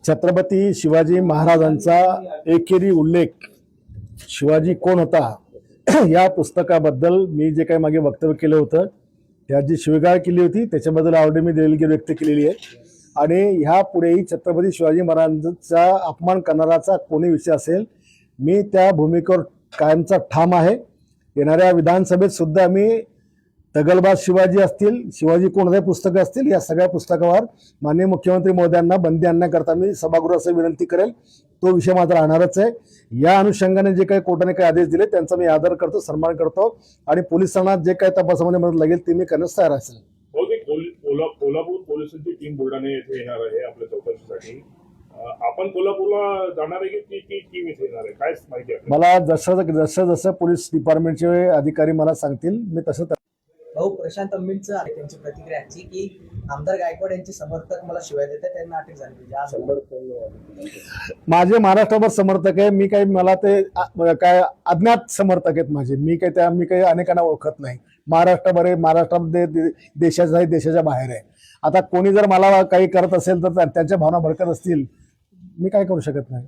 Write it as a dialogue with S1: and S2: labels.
S1: छत्रपती शिवाजी महाराजांचा एकेरी उल्लेख शिवाजी कोण होता या पुस्तकाबद्दल मी जे काही मागे वक्तव्य केलं होतं त्यात जी शिवीगाळ केली होती त्याच्याबद्दल ऑलरेडी मी दिलगिरी व्यक्त केलेली आहे। आणि ह्या पुढेही छत्रपती शिवाजी महाराजांचा अपमान करणाराचा कोणी विषय असेल मी त्या भूमिकेवर कायमचा ठाम आहे। येणाऱ्या विधानसभेत सुद्धा मी तगलबाज शिवाजी असतील, शिवाजी कोण हे पुस्तकं असतील, या सगळ्या पुस्तकावर माननीय मुख्यमंत्री महोदयांना बंदी आणण्याकरता मी सभागृहास विनंती करेल। तो विषय मात्र राहणारच आहे। या अनुषंगाने जे काही कोर्टाने काही आदेश दिले त्यांचा मी आदर करतो, सन्मान करतो आणि पोलिसांना जे काही तपासामध्ये मदत लागेल ते मी करण्यास तयार असेल।
S2: कोल्हापूर पोलिसांची टीम बुलढाणा येथे येणार आहे आपल्या चौकशीसाठी। आपण कोल्हापूरला जाणार आहे की टीम इथे येणार आहे, काय माहिती आहे?
S1: मला जसं जसं पोलीस डिपार्टमेंटचे अधिकारी मला सांगतील मी तसं।
S3: भाऊ प्रशांत अंबिंचं त्यांची प्रतिक्रिया आहे की आमदार गायकवाड यांचे समर्थक मला शिवाय देतात, त्यांना अटक झाली।
S1: माझे महाराष्ट्रभर समर्थक आहे, मी काही मला ते काय अज्ञात समर्थक आहेत माझे, मी काही अनेकांना ओळखत नाही। महाराष्ट्रभर आहे, महाराष्ट्रामध्ये देशाच्या आहे, देशाच्या बाहेर आहे। आता कोणी जर मला काही करत असेल तर त्यांच्या भावना भडकत असतील, मी काय करू शकत नाही।